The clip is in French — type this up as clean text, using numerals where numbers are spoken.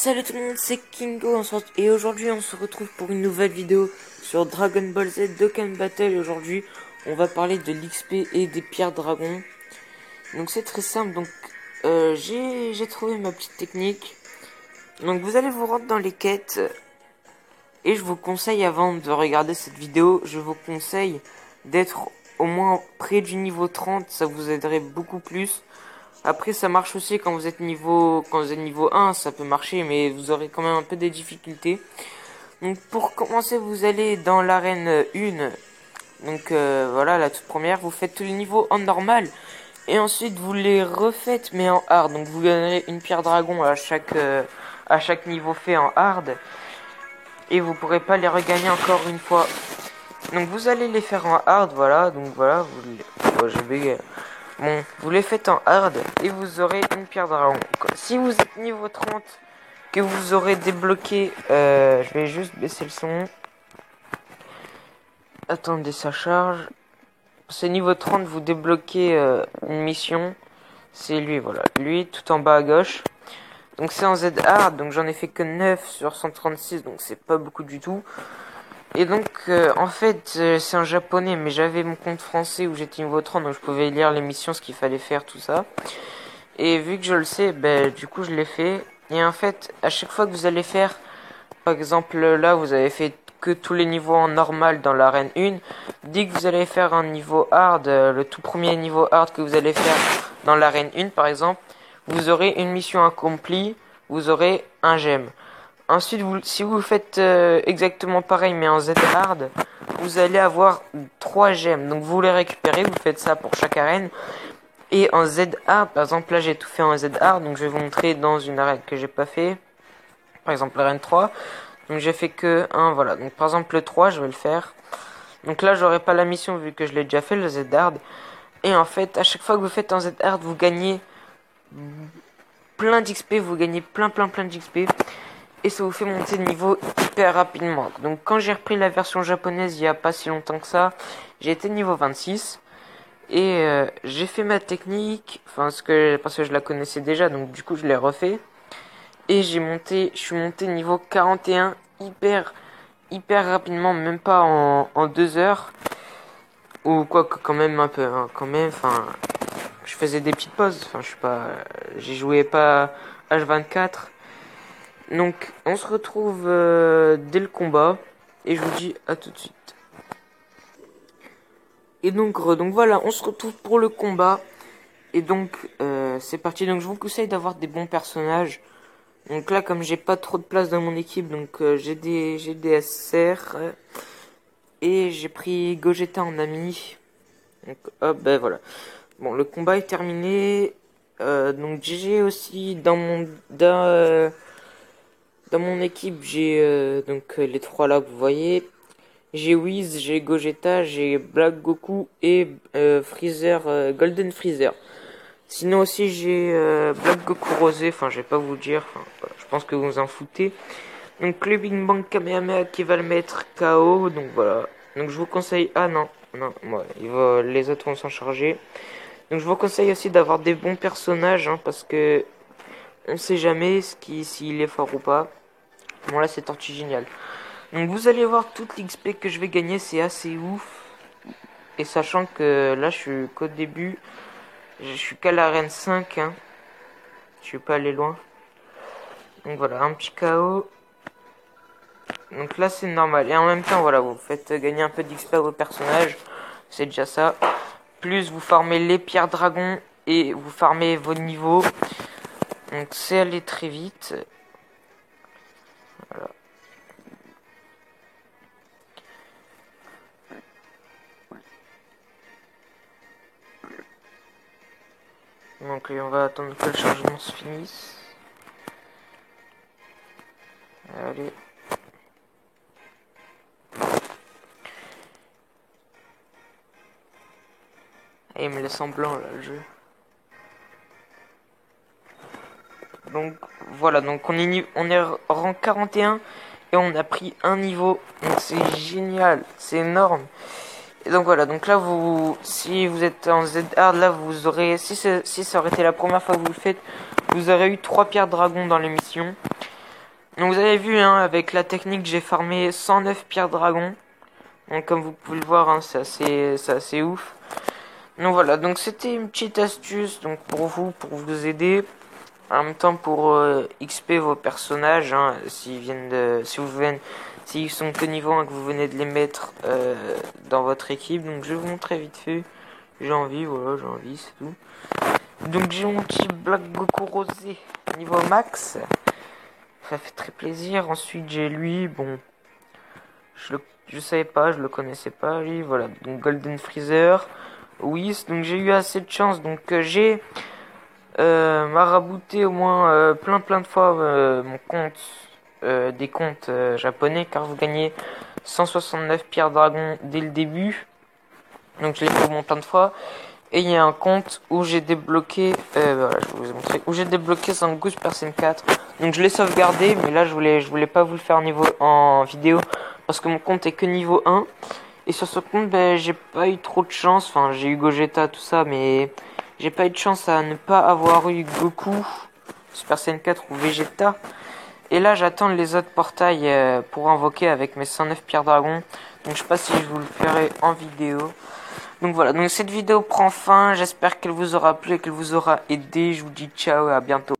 Salut tout le monde, c'est Kingo et aujourd'hui on se retrouve pour une nouvelle vidéo sur Dragon Ball Z Dokkan Battle. Et aujourd'hui on va parler de l'XP et des pierres dragons. Donc c'est très simple, donc j'ai trouvé ma petite technique. Donc vous allez vous rendre dans les quêtes et je vous conseille, avant de regarder cette vidéo, je vous conseille d'être au moins près du niveau 30, ça vous aiderait beaucoup plus. Après, ça marche aussi quand vous êtes niveau 1, ça peut marcher, mais vous aurez quand même un peu des difficultés. Donc, pour commencer, vous allez dans l'arène 1. Donc, voilà, la toute première. Vous faites tous les niveaux en normal. Et ensuite, vous les refaites, mais en hard. Donc, vous gagnerez une pierre dragon à chaque niveau fait en hard. Et vous pourrez pas les regagner encore une fois. Donc, vous allez les faire en hard, voilà. Donc, voilà, Bon, vous les faites en hard et vous aurez une pierre dragon. Si vous êtes niveau 30, que vous aurez débloqué, je vais juste baisser le son. Attendez, ça charge. C'est niveau 30, vous débloquez une mission. C'est lui, voilà. Lui, tout en bas à gauche. Donc c'est en Z hard, donc j'en ai fait que 9 sur 136, donc c'est pas beaucoup du tout. Et donc, en fait, c'est un japonais, mais j'avais mon compte français où j'étais niveau 30, donc je pouvais lire les missions, ce qu'il fallait faire, tout ça. Et vu que je le sais, du coup, je l'ai fait. Et en fait, à chaque fois que vous allez faire, par exemple, là, vous avez fait que tous les niveaux en normal dans l'arène 1. Dès que vous allez faire un niveau hard, le tout premier niveau hard que vous allez faire dans l'arène 1, par exemple, vous aurez une mission accomplie, vous aurez un gemme. Ensuite, si vous faites exactement pareil mais en Z hard, vous allez avoir 3 gemmes. Donc vous les récupérez, vous faites ça pour chaque arène. Et en Z hard, par exemple là j'ai tout fait en Z hard, donc je vais vous montrer dans une arène que j'ai pas fait. Par exemple l'arène 3. Donc j'ai fait que 1, voilà. Donc par exemple le 3, je vais le faire. Donc là j'aurai pas la mission vu que je l'ai déjà fait, le Z hard. Et en fait, à chaque fois que vous faites en Z hard, vous gagnez plein d'XP, vous gagnez plein d'XP. Et ça vous fait monter de niveau hyper rapidement. Donc quand j'ai repris la version japonaise il y a pas si longtemps que ça, j'ai été niveau 26. Et j'ai fait ma technique, parce que je la connaissais déjà, donc du coup je l'ai refait. Et je suis monté niveau 41 hyper rapidement, même pas en 2 heures. Ou quoi que quand même un peu, hein, quand même, je faisais des petites pauses, j'ai joué pas H24. Donc on se retrouve dès le combat, et je vous dis à tout de suite. Et donc voilà, on se retrouve pour le combat. Et donc c'est parti. Donc je vous conseille d'avoir des bons personnages. Donc là, comme j'ai pas trop de place dans mon équipe, donc j'ai des SR et j'ai pris Gogeta en ami. Donc hop, voilà. Bon, le combat est terminé. Donc GG aussi dans mon équipe, j'ai donc les trois là que vous voyez. J'ai Whis, j'ai Gogeta, j'ai Black Goku et Freezer, Golden Freezer. Sinon aussi j'ai Black Goku Rosé, je vais pas vous dire, voilà, je pense que vous vous en foutez. Donc le Big Bang Kamehameha qui va le mettre KO, donc voilà. Donc je vous conseille, les autres vont s'en charger. Donc je vous conseille aussi d'avoir des bons personnages, parce que on sait jamais s'il est fort ou pas. Bon là c'est Tortue Géniale. Donc vous allez voir toute l'XP que je vais gagner, c'est assez ouf. Et sachant que là je suis qu'au début, je suis qu'à l'arène 5, hein. Je suis pas allé loin. Donc voilà, un petit KO. Donc là c'est normal. Et en même temps, voilà, vous faites gagner un peu d'XP à vos personnages. C'est déjà ça. Plus vous farmez les pierres dragons et vous farmez vos niveaux. Donc c'est aller très vite. Voilà. Donc on va attendre que le chargement se finisse. Allez. Et il me laisse en blanc là le jeu. Donc voilà, donc on est rang 41 et on a pris un niveau. Donc c'est génial, c'est énorme. Et donc voilà, donc là si vous êtes en Z hard, là vous aurez, si ça aurait été la première fois que vous le faites, vous aurez eu 3 pierres dragon dans l'émission. Donc vous avez vu, hein, avec la technique, j'ai farmé 109 pierres dragon. Donc comme vous pouvez le voir, hein, c'est assez ouf. Donc voilà, donc c'était une petite astuce donc pour vous aider. En même temps pour XP vos personnages, hein, s'ils sont que niveau 1 que vous venez de les mettre dans votre équipe. Donc je vais vous montrer vite fait. J'ai envie, voilà, j'ai envie, c'est tout. Donc j'ai mon petit Black Goku rosé niveau max. Ça fait très plaisir. Ensuite j'ai lui, bon, je savais pas, je le connaissais pas lui, voilà. Donc Golden Freezer, oui, donc j'ai eu assez de chance. Donc j'ai marabouté au moins plein de fois mon compte, des comptes japonais, car vous gagnez 169 pierres dragon dès le début. Donc je l'ai fait au moins plein de fois. Et il y a un compte où j'ai débloqué, voilà, je vais vous montrer, où j'ai débloqué Zangoose Personne 4. Donc je l'ai sauvegardé, mais là je voulais pas vous le faire en vidéo parce que mon compte est que niveau 1. Et sur ce compte, ben, j'ai pas eu trop de chance. Enfin, j'ai eu Gogeta, tout ça, mais j'ai pas eu de chance à ne pas avoir eu Goku, Super Saiyan 4 ou Vegeta. Et là, j'attends les autres portails pour invoquer avec mes 109 pierres dragon. Donc je sais pas si je vous le ferai en vidéo. Donc voilà, donc cette vidéo prend fin. J'espère qu'elle vous aura plu et qu'elle vous aura aidé. Je vous dis ciao et à bientôt.